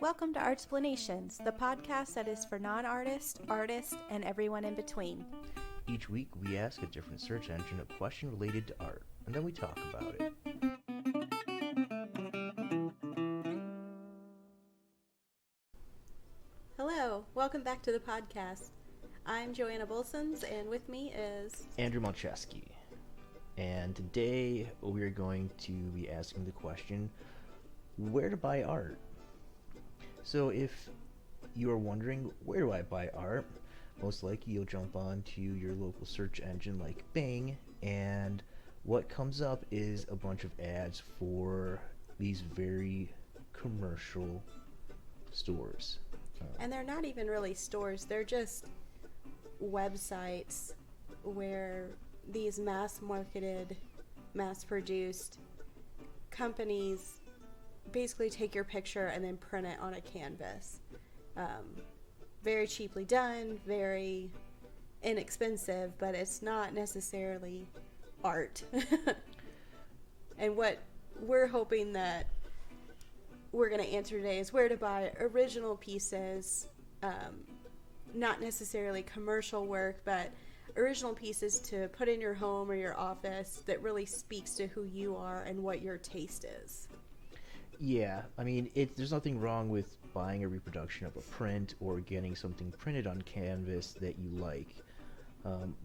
Welcome to Artsplanations, the podcast that is for non-artists, artists, and everyone in between. Each week, we ask a different search engine a question related to art, and then we talk about it. Hello, welcome back to the podcast. I'm Joanna Bolsons, and with me is Andrew Malcheski. And today, we are going to be asking the question, where to buy art? So if you are wondering, where do I buy art? Most likely you'll jump onto your local search engine like Bing, and what comes up is a bunch of ads for these very commercial stores. And they're not even really stores, they're just websites where these mass-marketed, mass-produced companies basically take your picture and then print it on a canvas. Very cheaply done, very inexpensive, but it's not necessarily art. And what we're hoping that we're going to answer today is where to buy original pieces, not necessarily commercial work, but original pieces to put in your home or your office that really speaks to who you are and what your taste is. Yeah, I mean, there's nothing wrong with buying a reproduction of a print or getting something printed on canvas that you like.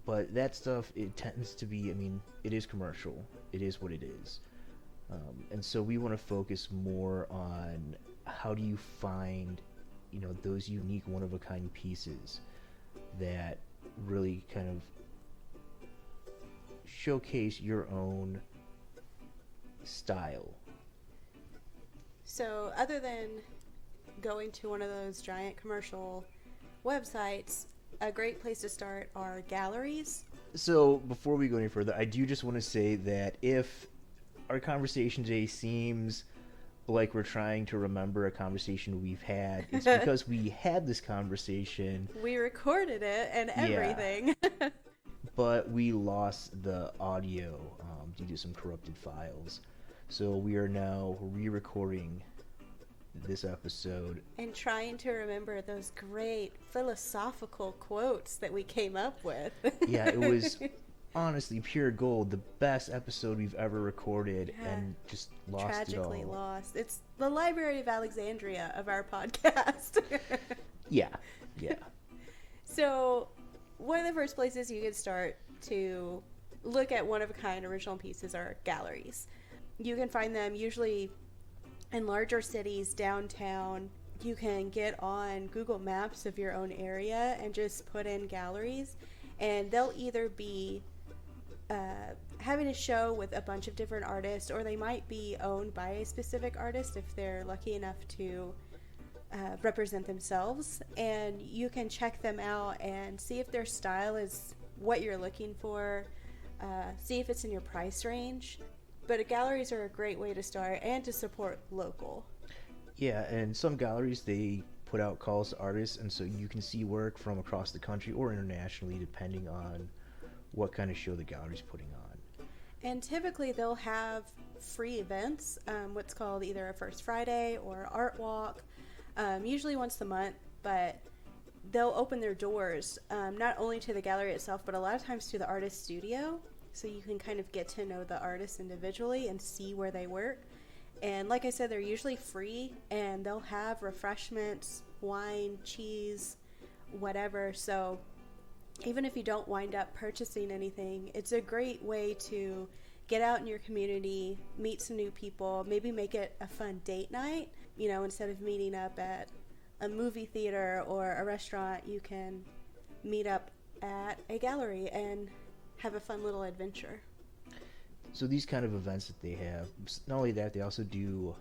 But that stuff, it tends to be, I mean, it is commercial. It is what it is. And so we want to focus more on how do you find, those unique one-of-a-kind pieces that really kind of showcase your own style. So other than going to one of those giant commercial websites, a great place to start are galleries. So before we go any further, I do just want to say that if our conversation today seems like we're trying to remember a conversation we've had, it's because we had this conversation. We recorded it and everything. Yeah. But we lost the audio due to some corrupted files. So we are now re-recording this episode. And trying to remember those great philosophical quotes that we came up with. Yeah, it was honestly pure gold. The best episode we've ever recorded, and just lost tragically it all. Lost. It's the Library of Alexandria of our podcast. Yeah. So one of the first places you could start to look at one-of-a-kind original pieces are galleries. You can find them usually in larger cities, downtown. You can get on Google Maps of your own area and just put in galleries, and they'll either be having a show with a bunch of different artists, or they might be owned by a specific artist if they're lucky enough to represent themselves. And you can check them out and see if their style is what you're looking for, see if it's in your price range. But galleries are a great way to start and to support local. Yeah, and some galleries, they put out calls to artists, and so you can see work from across the country or internationally, depending on what kind of show the gallery's putting on. And typically they'll have free events, what's called either a First Friday or Art Walk, usually once a month, but they'll open their doors not only to the gallery itself, but a lot of times to the artist studio. So you can kind of get to know the artists individually and see where they work. And like I said, they're usually free, and they'll have refreshments, wine, cheese, whatever. So even if you don't wind up purchasing anything, it's a great way to get out in your community, meet some new people, maybe make it a fun date night. Instead of meeting up at a movie theater or a restaurant, you can meet up at a gallery and have a fun little adventure. So these kind of events that they have, not only that, they also do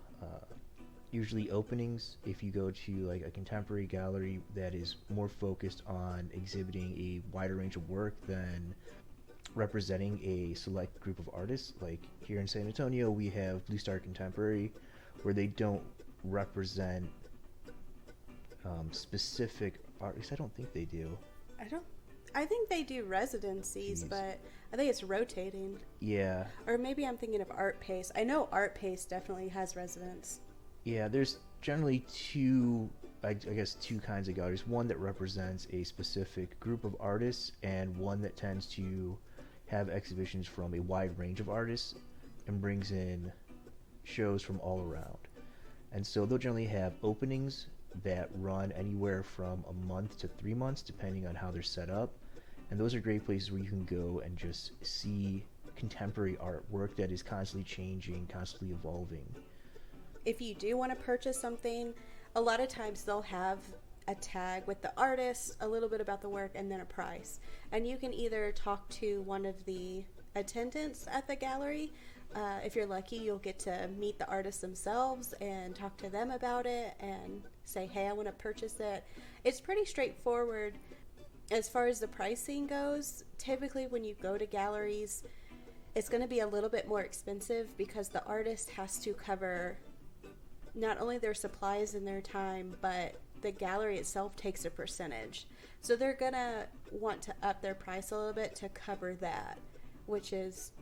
usually openings. If you go to like a contemporary gallery that is more focused on exhibiting a wider range of work than representing a select group of artists, like here in San Antonio we have Blue Star Contemporary, where they don't represent specific artists. I don't think they do. I think they do residencies, but I think it's rotating. Yeah. Or maybe I'm thinking of Art Pace. I know Art Pace definitely has residents. Yeah, there's generally two, I guess, two kinds of galleries. One that represents a specific group of artists, and one that tends to have exhibitions from a wide range of artists and brings in shows from all around. And so they'll generally have openings that run anywhere from a month to 3 months, depending on how they're set up. And those are great places where you can go and just see contemporary artwork that is constantly changing, constantly evolving. If you do want to purchase something, a lot of times they'll have a tag with the artist, a little bit about the work, and then a price. And you can either talk to one of the attendants at the gallery. If you're lucky, you'll get to meet the artists themselves and talk to them about it and say, hey, I want to purchase it. It's pretty straightforward. As far as the pricing goes, typically when you go to galleries, it's going to be a little bit more expensive because the artist has to cover not only their supplies and their time, but the gallery itself takes a percentage. So they're going to want to up their price a little bit to cover that, which is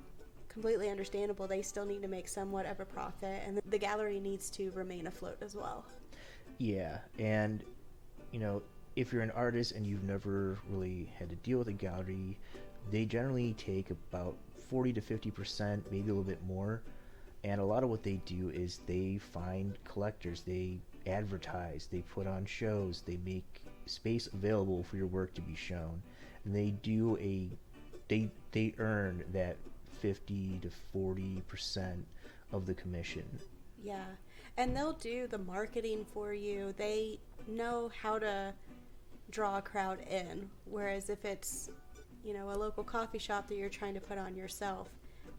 completely understandable. They still need to make somewhat of a profit, and the gallery needs to remain afloat as well. Yeah, and if you're an artist and you've never really had to deal with a gallery, they generally take about 40 to 50%, maybe a little bit more. And a lot of what they do is they find collectors, they advertise, they put on shows, they make space available for your work to be shown, and they earn that 50 to 40% of the commission. Yeah, and they'll do the marketing for you. They know how to draw a crowd in, whereas if it's a local coffee shop that you're trying to put on yourself,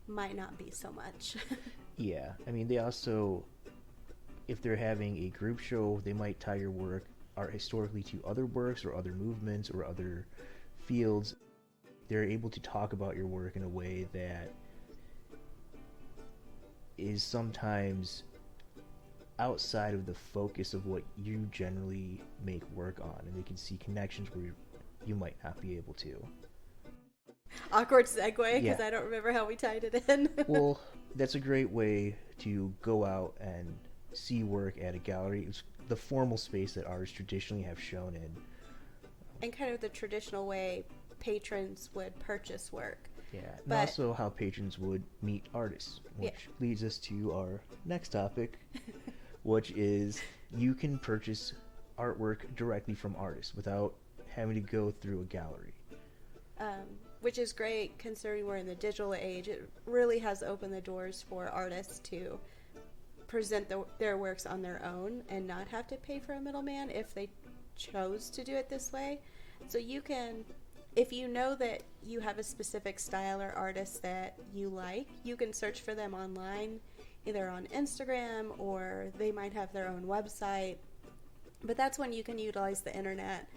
might not be so much. Yeah, I mean, they also, if they're having a group show, they might tie your work art historically to other works or other movements or other fields. They're able to talk about your work in a way that is sometimes outside of the focus of what you generally make work on, and they can see connections where you might not be able to. Awkward segue, because Yeah. I don't remember how we tied it in. Well, that's a great way to go out and see work at a gallery. It's the formal space that artists traditionally have shown in. And kind of the traditional way patrons would purchase work. Yeah, and But- also how patrons would meet artists, which leads us to our next topic, which is you can purchase artwork directly from artists without having to go through a gallery. Which is great considering we're in the digital age. It really has opened the doors for artists to present their works on their own and not have to pay for a middleman if they chose to do it this way. So you can, if you know that you have a specific style or artist that you like, you can search for them online, either on Instagram, or they might have their own website. But that's when you can utilize the internet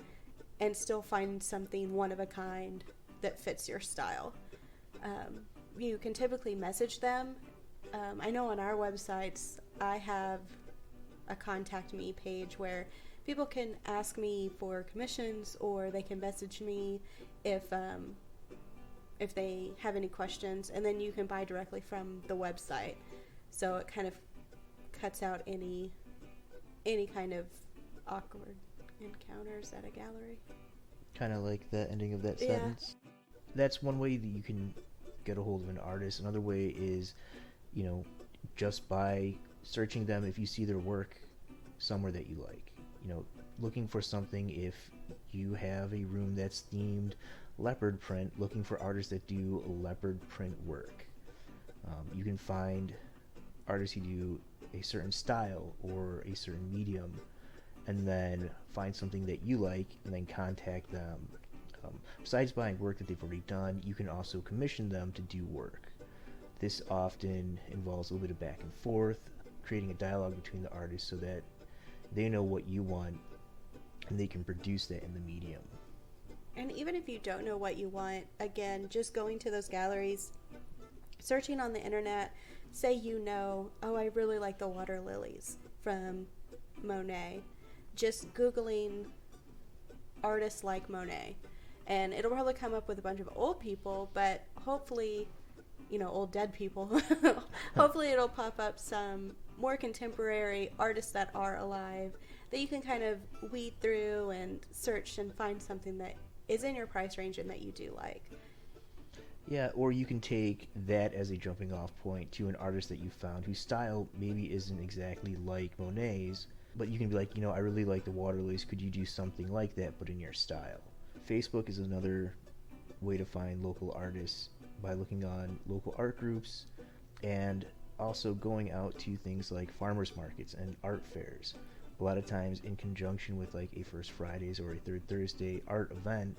and still find something one of a kind that fits your style. You can typically message them. I know on our websites I have a contact me page where people can ask me for commissions, or they can message me if they have any questions, and then you can buy directly from the website. So it kind of cuts out any kind of awkward encounters at a gallery. Kind of like the ending of that Yeah. sentence. That's one way that you can get a hold of an artist. Another way is, just by searching them if you see their work somewhere that you like. Looking for something if you have a room that's themed leopard print, looking for artists that do leopard print work. You can find artists who do a certain style or a certain medium, and then find something that you like and then contact them. Besides buying work that they've already done, you can also commission them to do work. This often involves a little bit of back and forth, creating a dialogue between the artists so that they know what you want and they can produce that in the medium. And even if you don't know what you want, again, just going to those galleries, searching on the internet, say I really like the water lilies from Monet. Just Googling artists like Monet, and it'll probably come up with a bunch of old people, but hopefully old dead people. Hopefully it'll pop up some more contemporary artists that are alive that you can kind of weed through and search and find something that is in your price range and that you do like. Yeah, or you can take that as a jumping off point to an artist that you found whose style maybe isn't exactly like Monet's, but you can be like, I really like the water lilies. Could you do something like that, but in your style? Facebook is another way to find local artists by looking on local art groups and also going out to things like farmers markets and art fairs. A lot of times in conjunction with like a First Fridays or a Third Thursday art event,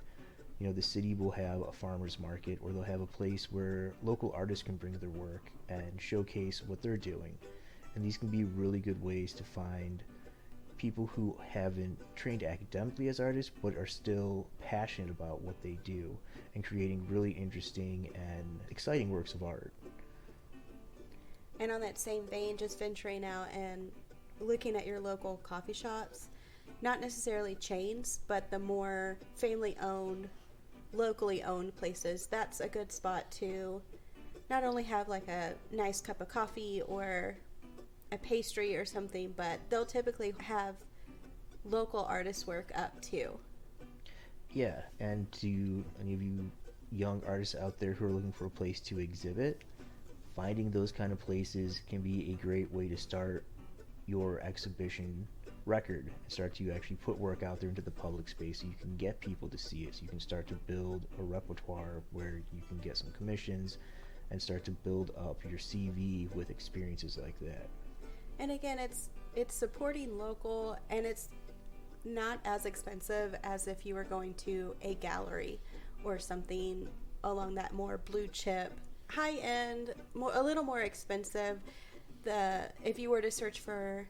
the city will have a farmers market, or they'll have a place where local artists can bring their work and showcase what they're doing. And these can be really good ways to find people who haven't trained academically as artists but are still passionate about what they do and creating really interesting and exciting works of art. And on that same vein, just venturing out and looking at your local coffee shops, not necessarily chains, but the more family-owned, locally owned places, that's a good spot to not only have like a nice cup of coffee or a pastry or something, but they'll typically have local artists work up too. Yeah, and to any of you young artists out there who are looking for a place to exhibit, finding those kind of places can be a great way to start your exhibition record and start to actually put work out there into the public space so you can get people to see it, so you can start to build a repertoire where you can get some commissions and start to build up your CV with experiences like that. And again, it's supporting local, and it's not as expensive as if you were going to a gallery or something along that more blue chip, high end, a little more expensive. If you were to search for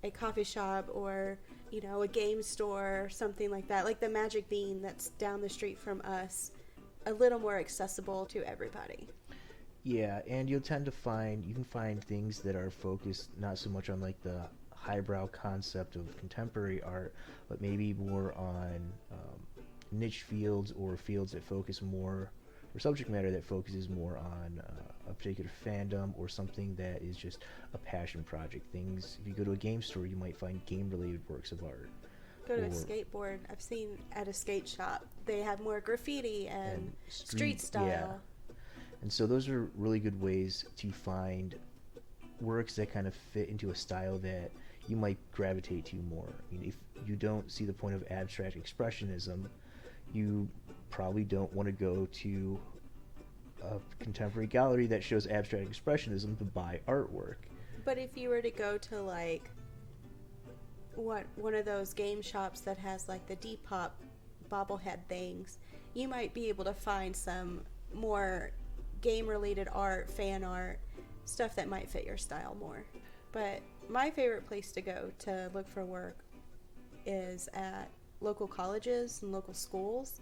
a coffee shop or a game store or something like that, like the Magic Bean that's down the street from us, a little more accessible to everybody. Yeah, and you can find things that are focused not so much on like the highbrow concept of contemporary art, but maybe more on niche fields or fields that focus more, or subject matter that focuses more on a particular fandom or something that is just a passion project. Things, if you go to a game store, you might find game-related works of art. Go to a skateboard. I've seen at a skate shop, they have more graffiti and street style. Yeah. And so those are really good ways to find works that kind of fit into a style that you might gravitate to more. I mean, if you don't see the point of abstract expressionism, you probably don't want to go to a contemporary gallery that shows abstract expressionism to buy artwork. But if you were to go to like one of those game shops that has like the Depop bobblehead things, you might be able to find some more game related art, fan art, stuff that might fit your style more. But my favorite place to go to look for work is at local colleges and local schools.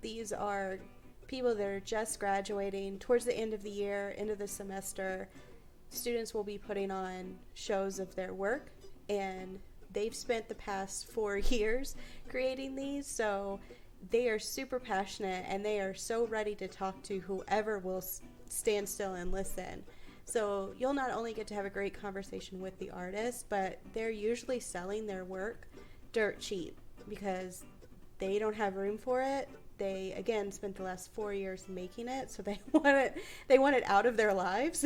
These are people that are just graduating towards the end of the year, end of the semester. Students will be putting on shows of their work, and they've spent the past 4 years creating these, so they are super passionate and they are so ready to talk to whoever will stand still and listen. So you'll not only get to have a great conversation with the artist, but they're usually selling their work dirt cheap because they don't have room for it. They, again, spent the last 4 years making it, so they want it out of their lives.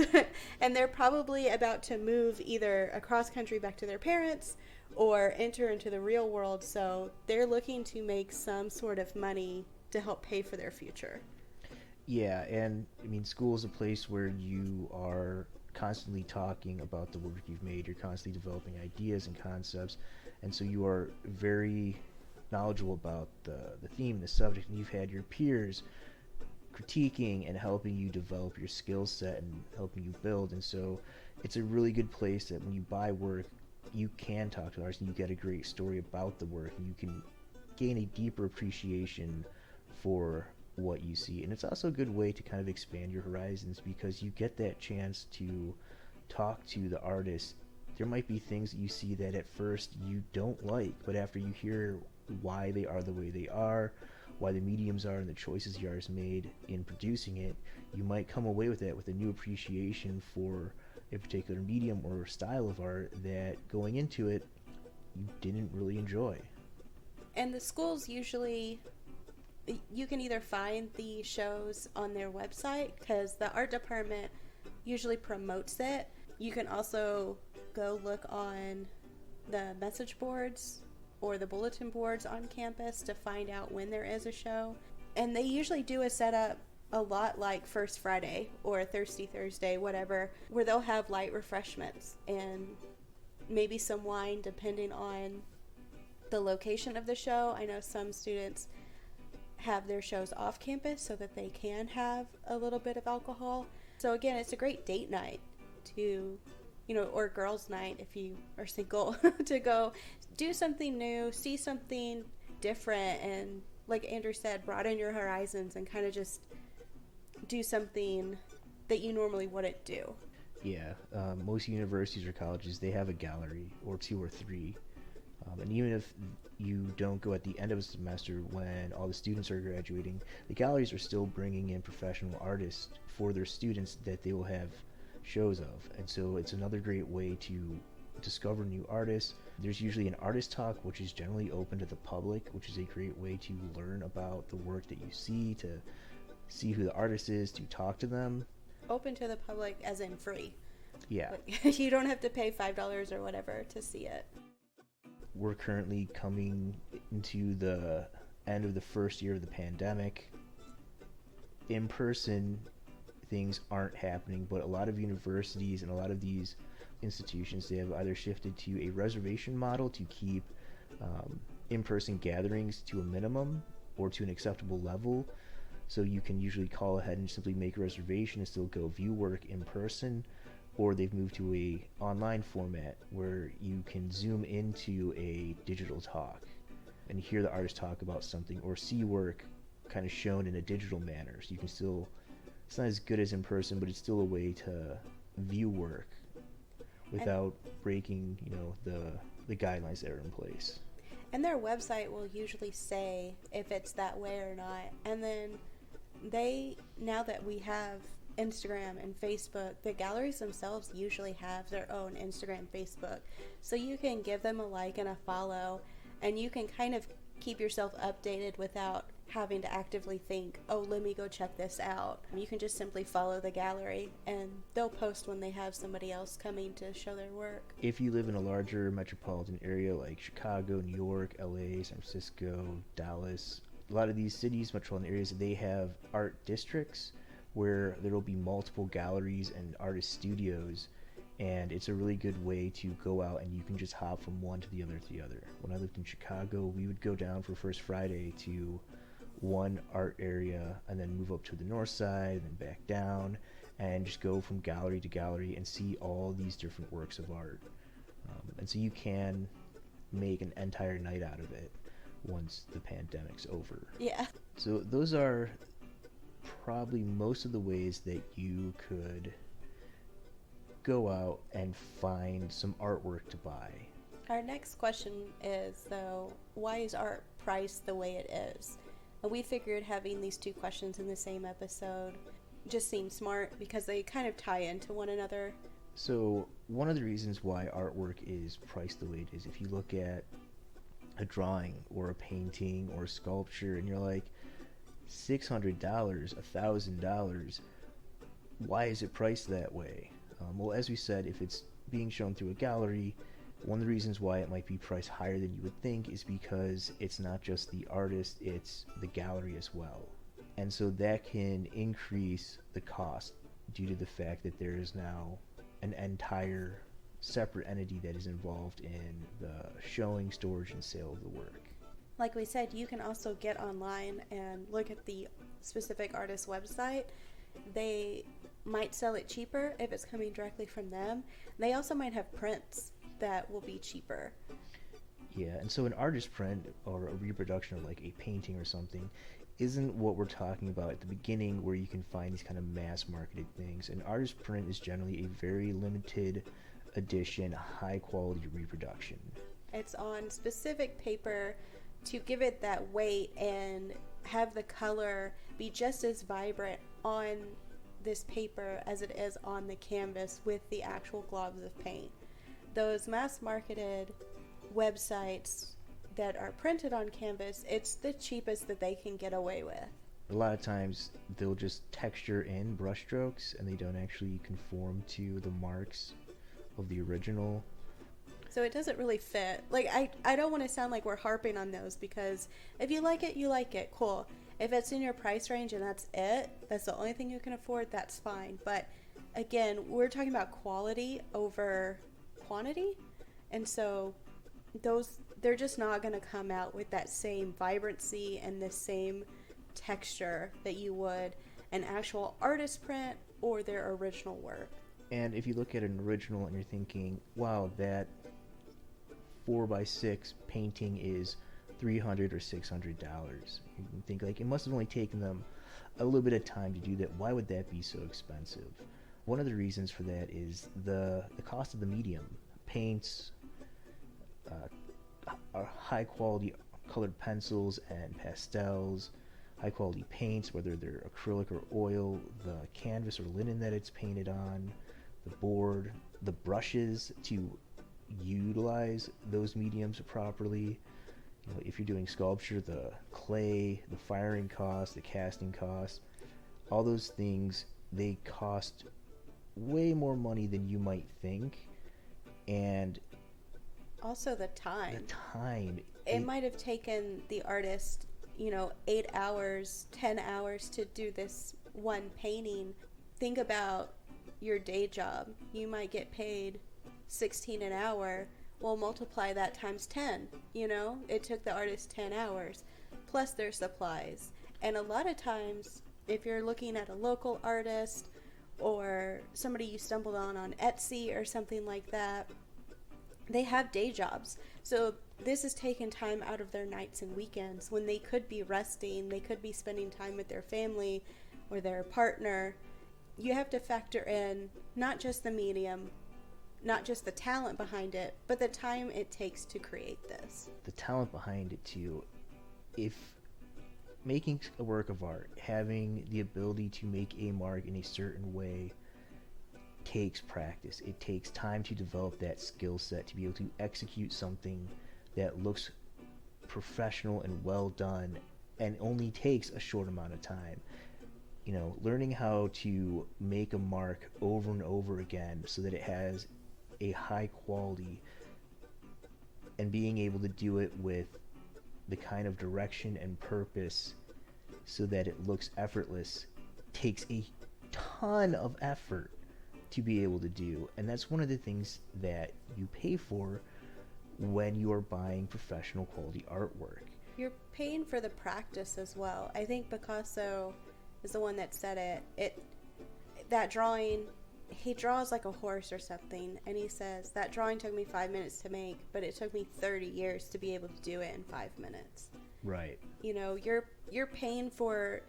And they're probably about to move either across country back to their parents or enter into the real world, so they're looking to make some sort of money to help pay for their future. Yeah, and I mean, school is a place where you are constantly talking about the work you've made. You're constantly developing ideas and concepts, and so you are very knowledgeable about the theme, the subject, and you've had your peers critiquing and helping you develop your skill set and helping you build. And so it's a really good place that when you buy work, you can talk to artists and you get a great story about the work, and you can gain a deeper appreciation for what you see. And it's also a good way to kind of expand your horizons because you get that chance to talk to the artist. There might be things that you see that at first you don't like, but after you hear why they are the way they are, why the mediums are and the choices the artist made in producing it, you might come away with it with a new appreciation for a particular medium or style of art that going into it you didn't really enjoy. And the schools usually, you can either find the shows on their website because the art department usually promotes it. You can also go look on the message boards or the bulletin boards on campus to find out when there is a show. And they usually do a setup a lot like First Friday or Thirsty Thursday, whatever, where they'll have light refreshments and maybe some wine depending on the location of the show. I know some students have their shows off campus so that they can have a little bit of alcohol. So again, it's a great date night to, or girls' night if you are single, to go do something new, see something different, and like Andrew said, broaden your horizons and kind of just do something that you normally wouldn't do. Yeah, most universities or colleges, they have a gallery or two or three. And even if you don't go at the end of a semester when all the students are graduating, the galleries are still bringing in professional artists for their students that they will have shows of. And so it's another great way to discover new artists. There's usually an artist talk, which is generally open to the public, which is a great way to learn about the work that you see, to see who the artist is, to talk to them. Open to the public as in free. Yeah. Like, you don't have to pay $5 or whatever to see it. We're currently coming into the end of the first year of the pandemic. In-person things aren't happening, but a lot of universities and a lot of these institutions, they have either shifted to a reservation model to keep in-person gatherings to a minimum or to an acceptable level. So you can usually call ahead and simply make a reservation and still go view work in person, or they've moved to a online format where you can zoom into a digital talk and hear the artist talk about something, or see work kind of shown in a digital manner. So you can still, it's not as good as in person, but it's still a way to view work without breaking, the guidelines that are in place. And their website will usually say if it's that way or not. And then now that we have Instagram and Facebook, the galleries themselves usually have their own Instagram, Facebook. So you can give them a like and a follow, and you can kind of keep yourself updated without having to actively think, oh, let me go check this out. You can just simply follow the gallery, and they'll post when they have somebody else coming to show their work. If you live in a larger metropolitan area like Chicago, New York, LA, San Francisco, Dallas, a lot of these cities, metropolitan areas, they have art districts where there will be multiple galleries and artist studios, and it's a really good way to go out and you can just hop from one to the other to the other. When I lived in Chicago, we would go down for First Friday to one art area and then move up to the north side and then back down and just go from gallery to gallery and see all these different works of art. And so you can make an entire night out of it once the pandemic's over. Yeah. So those are probably most of the ways that you could go out and find some artwork to buy. Our next question is, though, why is art priced the way it is? And we figured having these two questions in the same episode just seemed smart because they kind of tie into one another. So one of the reasons why artwork is priced the way it is, if you look at a drawing or a painting or a sculpture and you're like, $600, $1,000, why is it priced that way? Well, as we said, if it's being shown through a gallery, one of the reasons why it might be priced higher than you would think is because it's not just the artist, it's the gallery as well. And so that can increase the cost due to the fact that there is now an entire separate entity that is involved in the showing, storage, and sale of the work. Like we said, you can also get online and look at the specific artist's website. They might sell it cheaper if it's coming directly from them. They also might have prints that will be cheaper. Yeah, and so an artist print or a reproduction of like a painting or something isn't what we're talking about at the beginning where you can find these kind of mass marketed things. An artist print is generally a very limited edition, high quality reproduction. It's on specific paper to give it that weight and have the color be just as vibrant on this paper as it is on the canvas with the actual globs of paint. Those mass marketed websites that are printed on canvas, it's the cheapest that they can get away with. A lot of times they'll just texture in brushstrokes and they don't actually conform to the marks of the original. So it doesn't really fit. Like, I don't want to sound like we're harping on those, because if you like it, you like it. Cool. If it's in your price range and that's it, that's the only thing you can afford, that's fine. But again, we're talking about quality over quantity. And so they're just not going to come out with that same vibrancy and the same texture that you would an actual artist print or their original work. And if you look at an original and you're thinking, wow, that 4x6 painting is $300 or $600, you can think, like, it must have only taken them a little bit of time to do that. Why would that be so expensive? One of the reasons for that is the cost of the medium. Paints, high quality colored pencils and pastels, high quality paints, whether they're acrylic or oil, the canvas or linen that it's painted on, the board, the brushes to utilize those mediums properly. You know, if you're doing sculpture, the clay, the firing cost, the casting cost, all those things, they cost way more money than you might think. And also the time. It might have taken the artist, 8 hours, 10 hours to do this one painting. Think about your day job. You might get paid $16 an hour. Well, multiply that times 10. It took the artist 10 hours plus their supplies. And a lot of times, if you're looking at a local artist or somebody you stumbled on Etsy or something like that, they have day jobs. So this is taking time out of their nights and weekends when they could be resting, they could be spending time with their family or their partner. You have to factor in not just the medium, not just the talent behind it, but the time it takes to create this. The talent behind it too. If making a work of art, having the ability to make a mark in a certain way takes practice. It takes time to develop that skill set to be able to execute something that looks professional and well done, and only takes a short amount of time. Learning how to make a mark over and over again so that it has a high quality, and being able to do it with the kind of direction and purpose so that it looks effortless takes a ton of effort to be able to do. And that's one of the things that you pay for when you are buying professional quality artwork. You're paying for the practice as well. I think Picasso is the one that said it. That drawing, he draws like a horse or something, and he says, that drawing took me 5 minutes to make, but it took me 30 years to be able to do it in 5 minutes. Right. You're paying for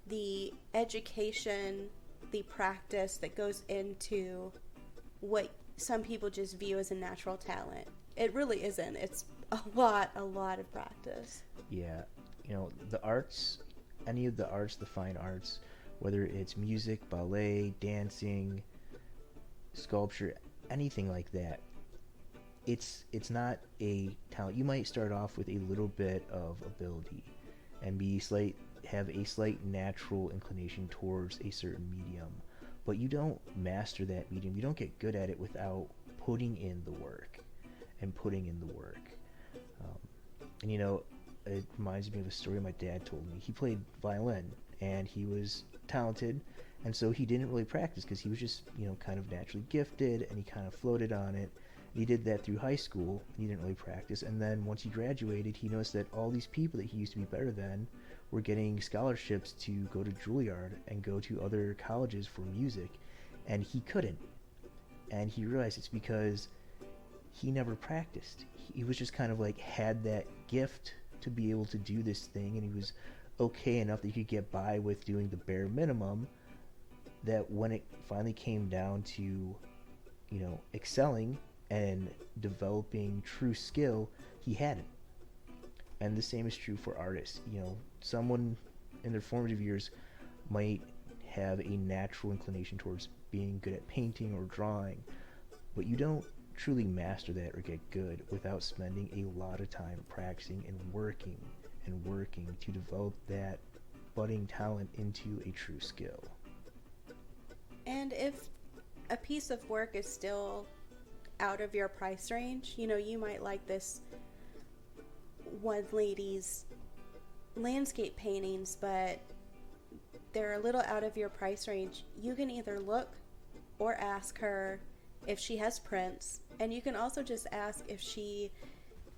the education, the practice that goes into what some people just view as a natural talent. It really isn't. It's a lot of practice. Yeah. The arts, any of the arts, the fine arts, whether it's music, ballet, dancing, sculpture, anything like that, it's not a talent. You might start off with a little bit of ability and have a slight natural inclination towards a certain medium, but you don't master that medium. You don't get good at it without putting in the work. It reminds me of a story my dad told me. He played violin, and he was talented, and so he didn't really practice because he was just, kind of naturally gifted, and he kind of floated on it. He did that through high school. He didn't really practice, and then once he graduated, he noticed that all these people that he used to be better than were getting scholarships to go to Juilliard and go to other colleges for music, and he couldn't. And he realized it's because he never practiced. He was just kind of like had that gift to be able to do this thing, and he was okay enough that he could get by with doing the bare minimum, that when it finally came down to, excelling and developing true skill, he hadn't. And the same is true for artists. Someone in their formative years might have a natural inclination towards being good at painting or drawing, but you don't truly master that or get good without spending a lot of time practicing and working to develop that budding talent into a true skill. And if a piece of work is still out of your price range, you might like this one lady's landscape paintings, but they're a little out of your price range. You can either look or ask her if she has prints, and you can also just ask if she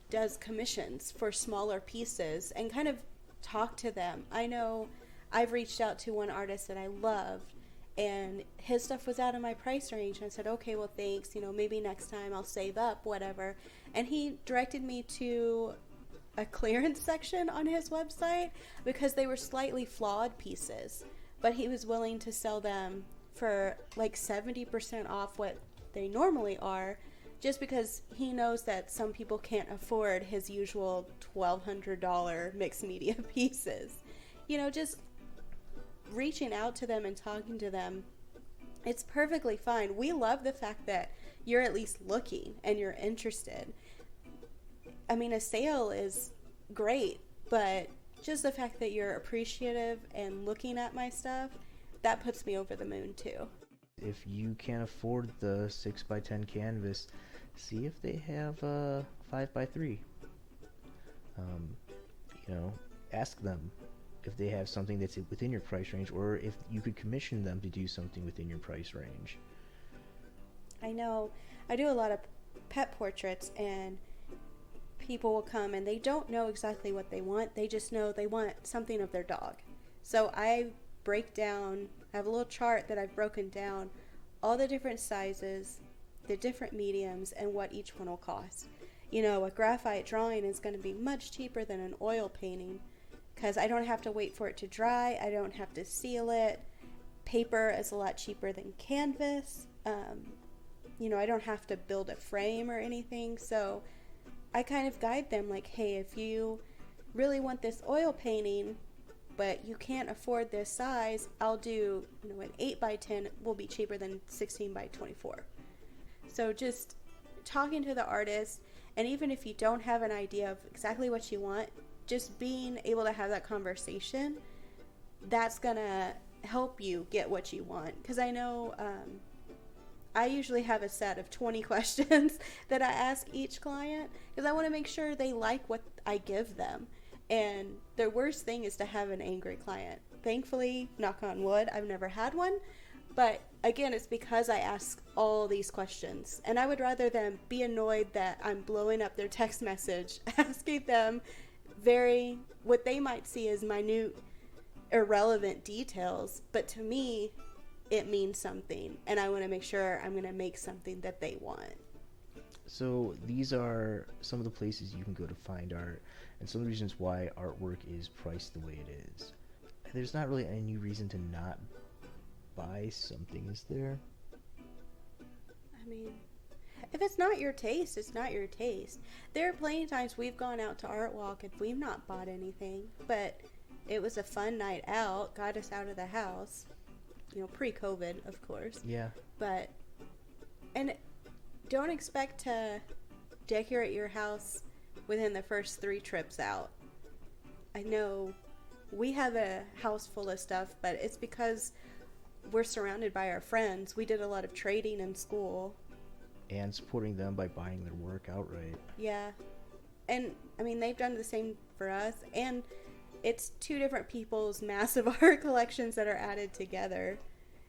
does commissions for smaller pieces and kind of talk to them. I know I've reached out to one artist that I loved, and his stuff was out of my price range, and I said, okay, well, thanks, maybe next time I'll save up, whatever. And he directed me to a clearance section on his website because they were slightly flawed pieces, but he was willing to sell them for like 70% off what they normally are, just because he knows that some people can't afford his usual $1,200 mixed media pieces. Just reaching out to them and talking to them, it's perfectly fine. We love the fact that you're at least looking and you're interested. I mean, a sale is great, but just the fact that you're appreciative and looking at my stuff, that puts me over the moon too. If you can't afford the 6x10 canvas, see if they have a 5x3. Ask them if they have something that's within your price range, or if you could commission them to do something within your price range. I know I do a lot of pet portraits, and people will come and they don't know exactly what they want. They just know they want something of their dog. So I have a little chart that I've broken down all the different sizes, the different mediums, and what each one will cost. A graphite drawing is going to be much cheaper than an oil painting because I don't have to wait for it to dry. I don't have to seal it. Paper is a lot cheaper than canvas. I don't have to build a frame or anything. So I kind of guide them like, hey, if you really want this oil painting, but you can't afford this size, I'll do, an 8x10 will be cheaper than 16x24. So just talking to the artist, and even if you don't have an idea of exactly what you want, just being able to have that conversation, that's gonna help you get what you want. Because I know I usually have a set of 20 questions that I ask each client because I want to make sure they like what I give them. And the worst thing is to have an angry client. Thankfully, knock on wood, I've never had one. But again, it's because I ask all these questions. And I would rather them be annoyed that I'm blowing up their text message, asking them what they might see as minute, irrelevant details. But to me, it means something. And I want to make sure I'm going to make something that they want. So these are some of the places you can go to find art, and some of the reasons why artwork is priced the way it is. There's not really any reason to not buy something, is there? I mean, if it's not your taste, it's not your taste. There are plenty of times we've gone out to Art Walk and we've not bought anything, but it was a fun night out, got us out of the house. Pre-COVID, of course. Yeah. And don't expect to decorate your house within the first 3 trips out. I know we have a house full of stuff, but it's because we're surrounded by our friends. We did a lot of trading in school. And supporting them by buying their work outright. Yeah. And, they've done the same for us. And it's 2 different people's massive art collections that are added together.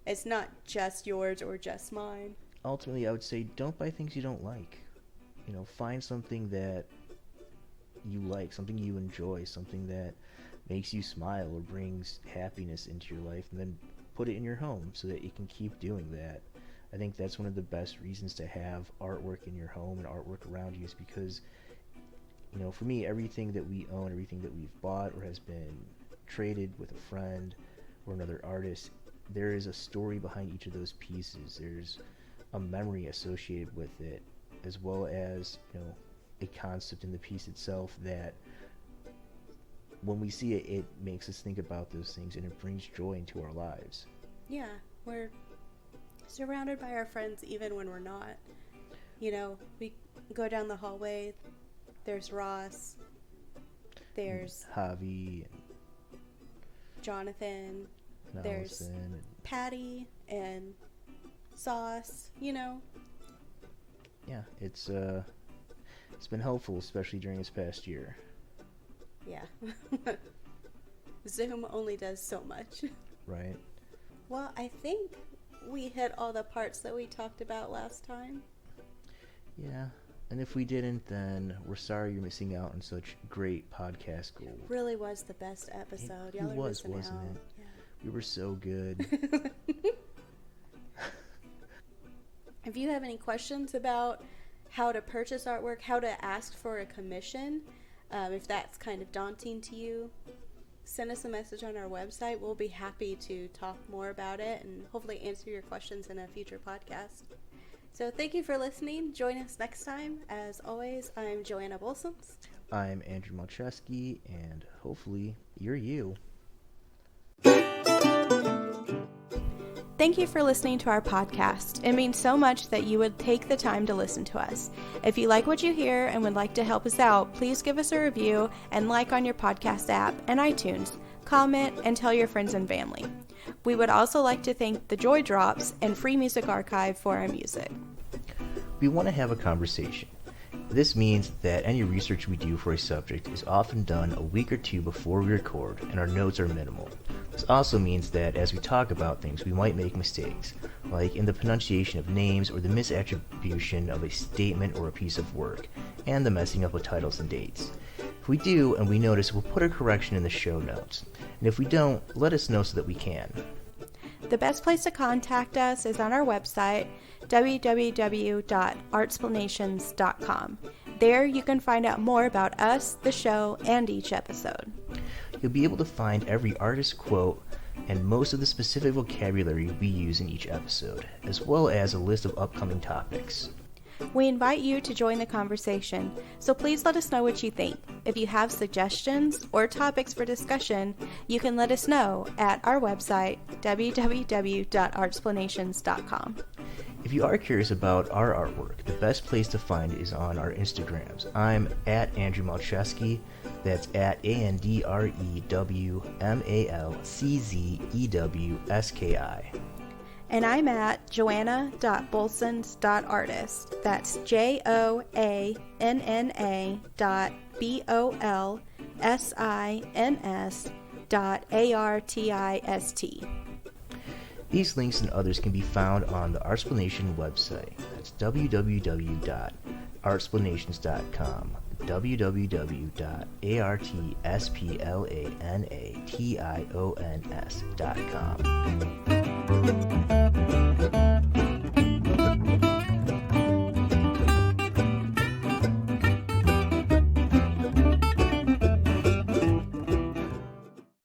It's not just yours or just mine. Ultimately, I would say don't buy things you don't like. Find something that you like, something you enjoy, something that makes you smile or brings happiness into your life, and then put it in your home so that you can keep doing that. I think that's one of the best reasons to have artwork in your home and artwork around you, is because, for me, everything that we own, everything that we've bought or has been traded with a friend or another artist, there is a story behind each of those pieces. There's a memory associated with it, as well as a concept in the piece itself that when we see it, it makes us think about those things, and it brings joy into our lives. Yeah, we're surrounded by our friends even when we're not. You know, we go down the hallway, there's Ross, there's Javi, Jonathan, and there's Allison, and Patty, and Sauce, you know. yeah, it's been helpful, especially during this past year. Yeah. Zoom only does so much. Right. Well, I think we hit all the parts that we talked about last time. Yeah, and if we didn't, then we're sorry you're missing out on such great podcast gold. It really was the best episode. Y'all are was, missing wasn't out. it? Yeah. We were so good. If you have any questions about how to purchase artwork, how to ask for a commission, if that's kind of daunting to you, send us a message on our website. We'll be happy to talk more about it and hopefully answer your questions in a future podcast. So thank you for listening. Join us next time. As always, I'm Joanna Bolsons. I'm Andrew Malcheski, and hopefully you're you. Thank you for listening to our podcast. It means so much that you would take the time to listen to us. If you like what you hear and would like to help us out, please give us a review and like on your podcast app and iTunes. Comment and tell your friends and family. We would also like to thank the Joy Drops and Free Music Archive for our music. We want to have a conversation. This means that any research we do for a subject is often done a week or two before we record, and our notes are minimal. This also means that as we talk about things, we might make mistakes, like in the pronunciation of names or the misattribution of a statement or a piece of work, and the messing up of titles and dates. If we do and we notice, we'll put a correction in the show notes. And if we don't, let us know so that we can. The best place to contact us is on our website, www.artsplanations.com. There you can find out more about us, the show, and each episode. You'll be able to find every artist quote and most of the specific vocabulary we use in each episode, as well as a list of upcoming topics. We invite you to join the conversation, so please let us know what you think. If you have suggestions or topics for discussion, you can let us know at our website, www.artsplanations.com. If you are curious about our artwork, the best place to find it is on our Instagrams. I'm at Andrew Malcheski, that's at AndrewMalczewski. And I'm at joanna.bolsons.artist. That's JOANNA.BOLSINS.ARTIST. These links and others can be found on the Artsplanations website. That's www.artsplanations.com. www.artsplanations.com.